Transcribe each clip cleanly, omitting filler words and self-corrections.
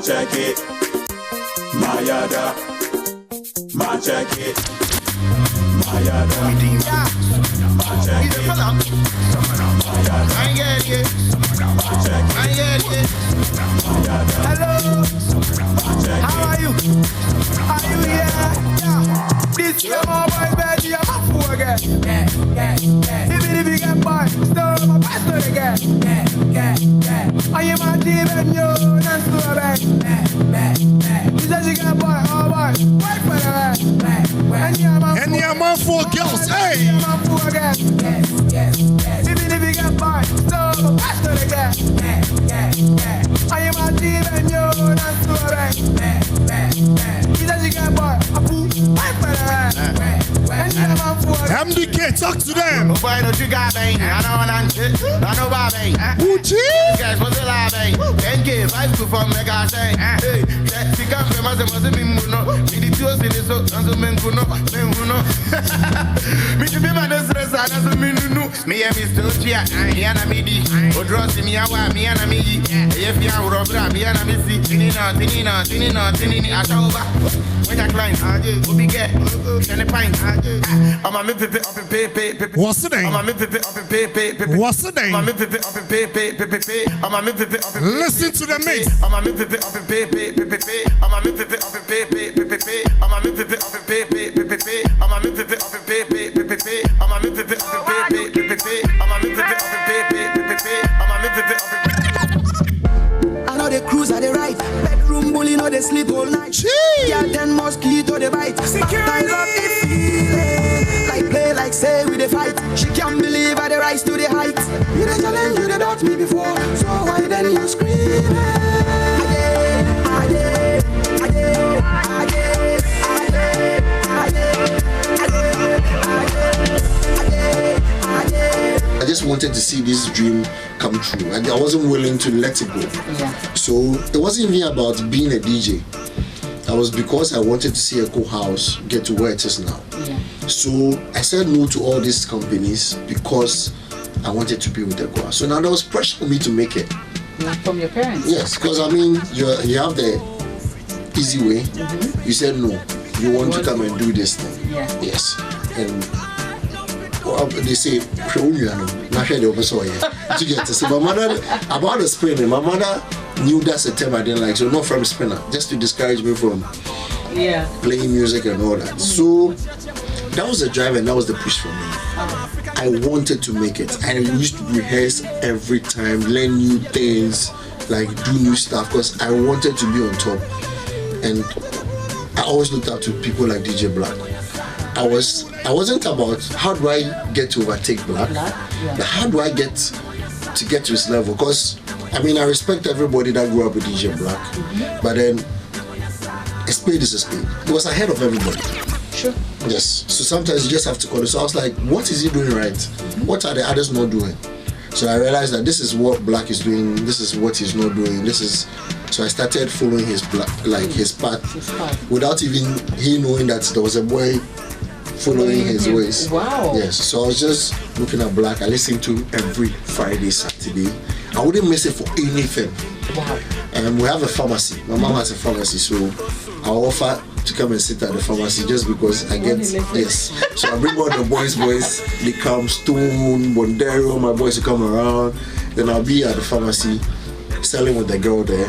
Machake, Mayada, Machake, Mayada, Machake, Hello, how are you? Are you here? This is my boy, baby, I'm a fool again. Even if you get bored, still my pastor again. I am a team and you, that's so bad. She said she got boy, oh boy, wait for the man. And you're man for girls, hey! I'm a fool again. Even if you get bored, still my pastor again. I am a team and you, that's so bad. She said she got boy, a fool, wait for the man. MDK, talk to them. Why don't you got me? I don't want to. I know about me. Uchi? Guys, what's the lie, me? 10K, 5 to 4 mega say. Hey, let's pick up the master, must be Muno. Me the two in the so, and so Menkuno. Me to be my stress, and so Minu. Me and Miss Tochia, Yana Midi. O draws in Yawa, me and Midi. If you are Robra, me and Missy. Tinina, Atauba. When I climb, we'll be get. Can I pint? I'm a pay. What's the name? I'm a pay. What's the name? I'm a pay. I'm a Listen to the mate. I'm a pay. I'm a I know the cruise are the right. Bedroom bully, know they sleep all night. Yeah, 10 mosquito they bite. Times of the feeling. Like play, like say we the fight. She can't believe I the rise to the height. You the challenge, you the doubt me before. So why then you scream? I just wanted to see this dream come true, and I wasn't willing to let it go. Yeah. So it wasn't even about being a DJ. That was because I wanted to see Echo House get to where it is now. Yeah. So I said no to all these companies because I wanted to be with Echo House. So now there was pressure on me to make it. Like from your parents? Yes, because I mean, you have the easy way. You said no. You want to come and do this thing. Yeah. Yes. And they say, not sure they oversaw it. To get to say, my mother, about the spinning, my mother knew that's a term I didn't like, so not from spinner, just to discourage me from playing music and all that. So that was the drive and that was the push for me. I wanted to make it. I used to rehearse every time, learn new things, like do new stuff, because I wanted to be on top. And I always looked up to people like DJ Black. I wasn't about how do I get to overtake Black, but how do I get to his level? Because I mean, I respect everybody that grew up with DJ Black, but then a spade is a spade. It was ahead of everybody. Sure. Yes. So sometimes you just have to call it. So I was like, what is he doing right? What are the others not doing? So I realized that this is what Black is doing. This is what he's not doing. So I started following his path, without even he knowing that there was a boy following his ways. Wow. Yes. So I was just looking at Black. I listened to every Friday, Saturday. I wouldn't miss it for anything. Wow. And we have a pharmacy. My mom has a pharmacy, so I offer to come and sit at the pharmacy just because I get yes. So I bring all the boys. They come, Stone, Bondero, my boys will come around. Then I'll be at the pharmacy selling with the girl there.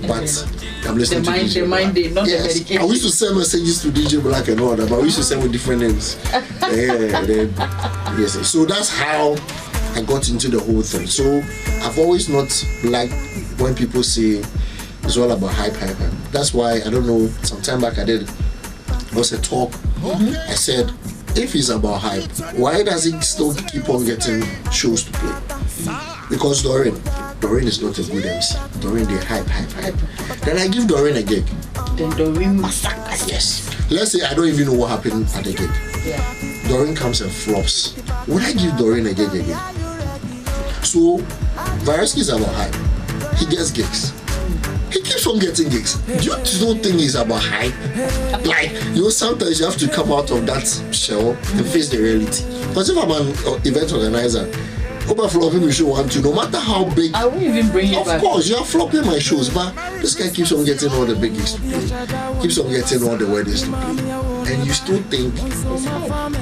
But I'm listening to DJ Black. Yes. I used to send messages to DJ Black and all that, but we used to send with different names. Yes. So that's how I got into the whole thing. So I've always not liked when people say it's all about hype. That's why, I don't know, some time back it was a talk. I said, if it's about hype, why does it still keep on getting shows to play? Because Doreen is not a good MC. Doreen, they hype. Then I give Doreen a gig. Then Doreen massacres. Yes. Let's say I don't even know what happened at the gig. Yeah. Doreen comes and flops. Would I give Doreen a gig again? So, Vyrusky is about hype. He gets gigs. He keeps on getting gigs. You don't think it's about hype? Like, sometimes you have to come out of that shell and face the reality. Because if I'm an event organizer, over flopping my show want to, no matter how big. I won't even bring it Of back. course, you're flopping my shows, but this guy keeps on getting all the big gigs to play, keeps on getting all the weddings to play, and you still think It's hard.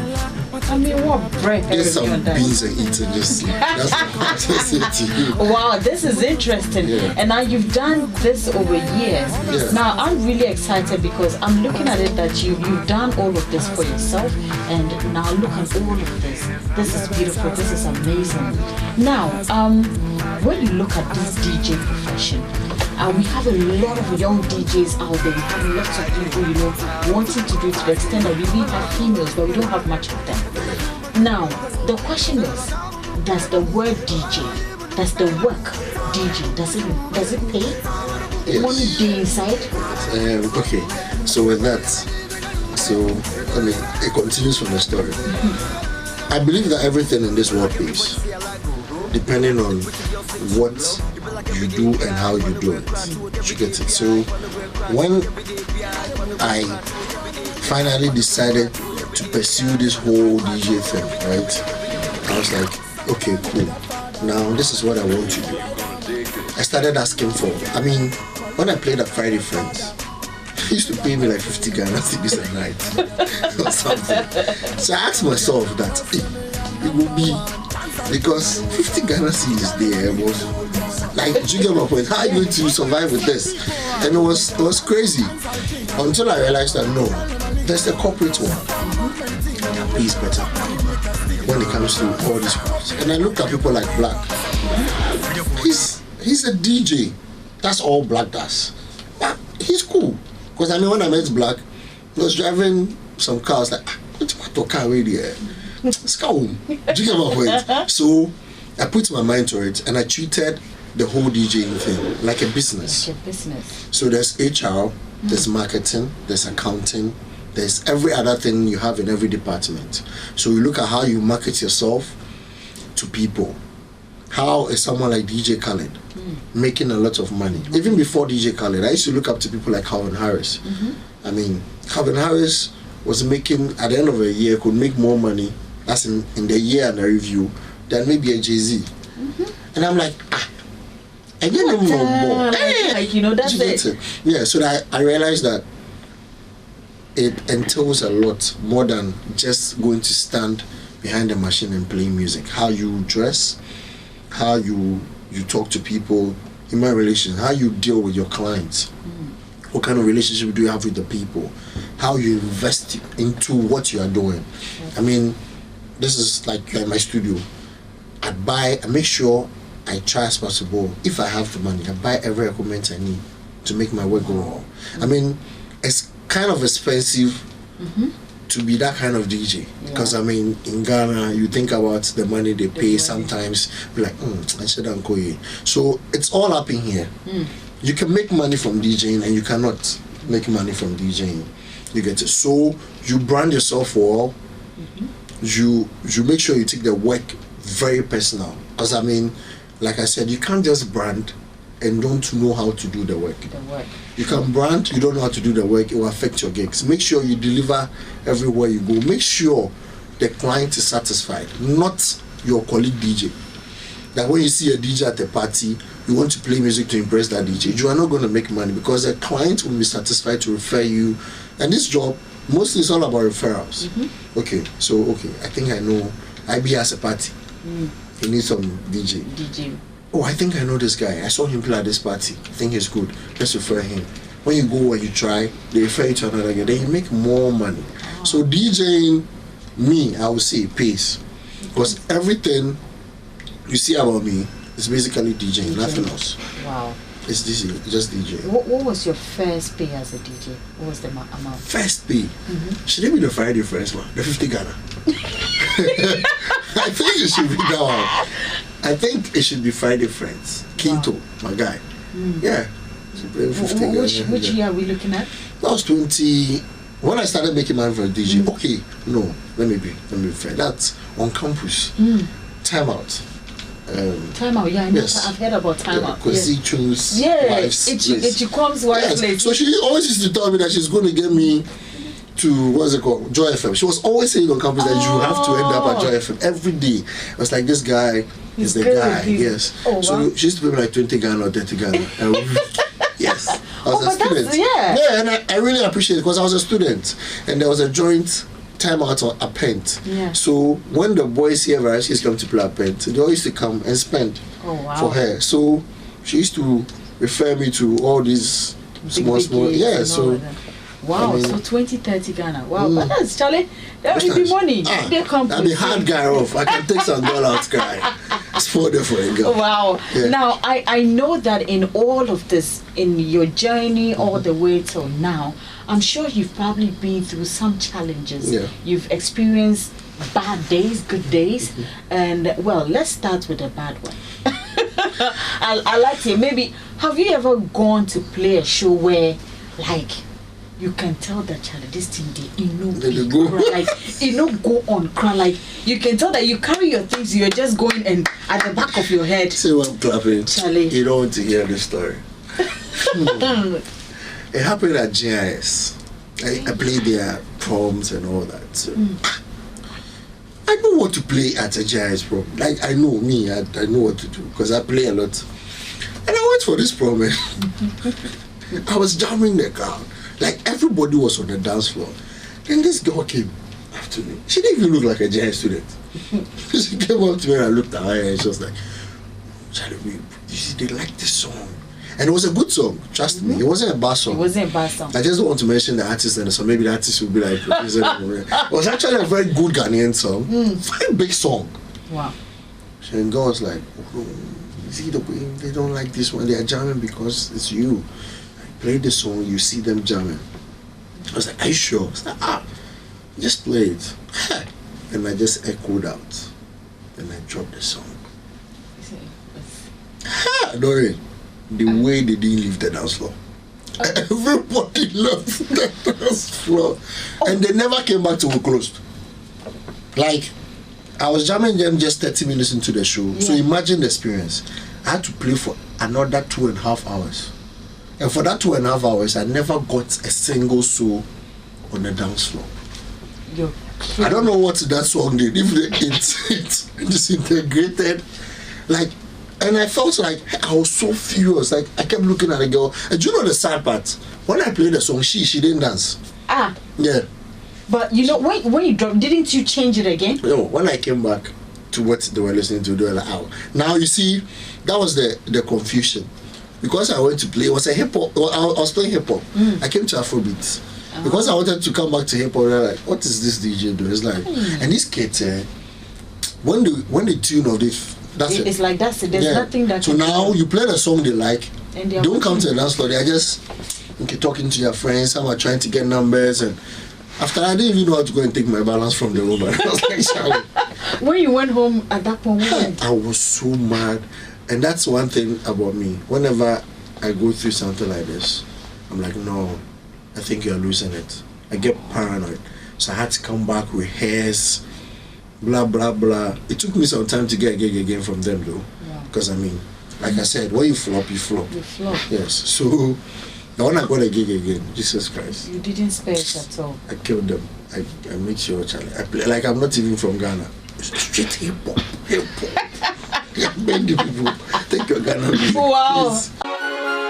I mean, what bread there's have you some done? beans and eat and just sleep. That's what I just say to you. Wow, this is interesting. Yeah. And now you've done this over years. Yeah. Now I'm really excited because I'm looking at it that you've done all of this for yourself, and now look at all of this. This is beautiful. This is amazing. Now, when you look at this DJ profession, we have a lot of young DJs out there. We have lots of people, wanting to do it to the extent that we even have females, but we don't have much of them. Now, the question is, does the word DJ, does the work DJ, does it pay? Yes. Money day inside? Okay, so with that, it continues from the story. I believe that everything in this world pays, depending on what you do and how you do it. You get it? So when I finally decided to pursue this whole DJ thing, right, I was like, okay, cool. Now this is what I want to do. I started asking for, when I played at Friday Friends, he used to pay me like 50 Ghana cedis a night or something. So I asked myself that it would be, because 50 Ghana cedis there was like, do you get my point? How are you going to survive with this? And it was crazy until I realized that no, there's the corporate one that pays better when it comes to all these parts. And I looked at people like Black. He's a DJ. That's all Black does. But he's cool. Because when I met Black, he was driving some cars like, what's the car right there? Let's go home. Do you get my point? So I put my mind to it and I treated the whole DJing thing like a business. Like a business. So there's HR, there's marketing, there's accounting, there's every other thing you have in every department. So you look at how you market yourself to people. How is someone like DJ Khaled making a lot of money? Even before DJ Khaled, I used to look up to people like Calvin Harris. Calvin Harris was making, at the end of a year, could make more money, that's in the year and a review, than maybe a Jay-Z. And I'm like, I get him more. That's it. Yeah, so I realized that it entails a lot more than just going to stand behind the machine and playing music. How you dress, how you talk to people, human relations, how you deal with your clients, what kind of relationship do you have with the people, how you invest into what you are doing. This is like my studio. I make sure I try as possible, if I have the money, I buy every equipment I need to make my work go on. It's kind of expensive to be that kind of DJ, because in Ghana you think about the money they pay, sometimes be like, I should not go here. So it's all up in here. You can make money from DJing and you cannot make money from DJing. You get it? So you brand yourself well. You make sure you take the work very personal, because like I said, you can't just brand and don't know how to do the work. You can brand, you don't know how to do the work, it will affect your gigs. Make sure you deliver everywhere you go. Make sure the client is satisfied, not your colleague DJ. That when you see a DJ at a party, you want to play music to impress that DJ. You are not going to make money, because the client will be satisfied to refer you. And this job, mostly it's all about referrals. Okay, I think I know IB has a party. He needs some DJ. Oh, I think I know this guy. I saw him play at this party. I think he's good. Let's refer him. When you go and you try, they refer you to another guy. Then you make more money. So DJing, I would say, pays. Because everything you see about me is basically DJing, nothing else. Wow. It's just DJ. What was your first pay as a DJ? What was the amount? First pay? Should it be the Friday Friends one? The 50 Ghana? I think it should be that one. I think it should be Friday Friends. Kinto, my guy. Yeah. 50 Which year are we looking at? That was 20. When I started making money for a DJ, okay, no, let me be fair. That's on campus. Time Out. Time Out, yeah, I know. Yes. I've heard about Time Out. Kwesi Chu's wives. Yes, it comes wives place. So she always used to tell me that she's going to get me to what's it called, Joy FM. She was always saying on campus that you have to end up at Joy FM every day. It was like, this guy is the guy. Yes. Oh, so wow. she used to pay me like 20 Ghana or 30 Ghana. Yes. I was a but student. that's, yeah. Yeah, and I really appreciate it because I was a student and there was a joint time out on Appent. Yeah. So when the boys here Vyrusky come to play Appent, they always used to come and spend for her. So she used to refer me to all these small yeah. So wow, I mean, so 20-30 Ghana. Wow, but that's Charlie. That would be money. They come. I mean, hard guy off. I can take some dollars, guy. For a girl. Wow. Yeah. Now I know that in all of this, in your journey all the way till now, I'm sure you've probably been through some challenges. Yeah. You've experienced bad days, good days, and well, let's start with a bad one. I like to maybe. Have you ever gone to play a show where, like, you can tell that Charlie, this thing they go like go on cry, like you can tell that you carry your things, you're just going and at the back of your head. See what I'm clapping. Charlie, you don't want to hear the story. It happened at GIS. I played their proms and all that. So I know what to play at a GIS prom. Like I know me, I know what to do because I play a lot. And I went for this prom. I was jamming the crowd. Like everybody was on the dance floor. Then this girl came after me. She didn't even look like a GIS student. She came up to me and I looked at her and she was like, Charlie, you see, they like this song. And it was a good song, trust me. It wasn't a bad song. It wasn't a bad song. I just don't want to mention the artist and so maybe the artist will be like, it was actually a very good Ghanaian song. Very big song. Wow. And girl was like, oh, you see the way they don't like this one. They are jamming because it's you. Play the song, you see them jamming. I was like, are you sure? I was like, just play it. And I just echoed out. Then I dropped the song. Dorian, the way they didn't leave the dance floor. Everybody left the dance floor. And they never came back till we closed. Like, I was jamming them just 30 minutes into the show. Yeah. So imagine the experience. I had to play for another 2.5 hours. And for that 2.5 hours, I never got a single soul on the dance floor. I don't know what that song did. If it disintegrated, like, and I felt like I was so furious. Like I kept looking at the girl. And do you know the sad part? When I played the song, she didn't dance. Yeah. But you know, when you dropped, didn't you change it again? No. When I came back to what they were listening to, they were like, "Oh." Now you see, that was the confusion. Because I went to play, it was a hip hop. I was playing hip hop. I came to Afrobeats. Because I wanted to come back to hip hop. They're like, "What is this DJ doing?" It's like, and this kids, when the tune of this, that's it. It's like that's it. There's nothing that. So now you play the song they like. And they don't come to the dance floor. They are just talking to their friends. Some are trying to get numbers, and after I didn't even know how to go and take my balance from the room. I was like, "Sorry." When you went home at that point, I was so mad. And that's one thing about me. Whenever I go through something like this, I'm like, no, I think you're losing it. I get paranoid. So I had to come back with hairs, blah, blah, blah. It took me some time to get a gig again from them, though. Because, I mean, like I said, when you flop, you flop. You flop. Yes. So, when I got a gig again, Jesus Christ. You didn't spare it at all. I killed them. I made sure, Charlie. I play, like I'm not even from Ghana. Straight hip-hop. Hip-hop. Many people. Take your Ghana music. Wow. Please.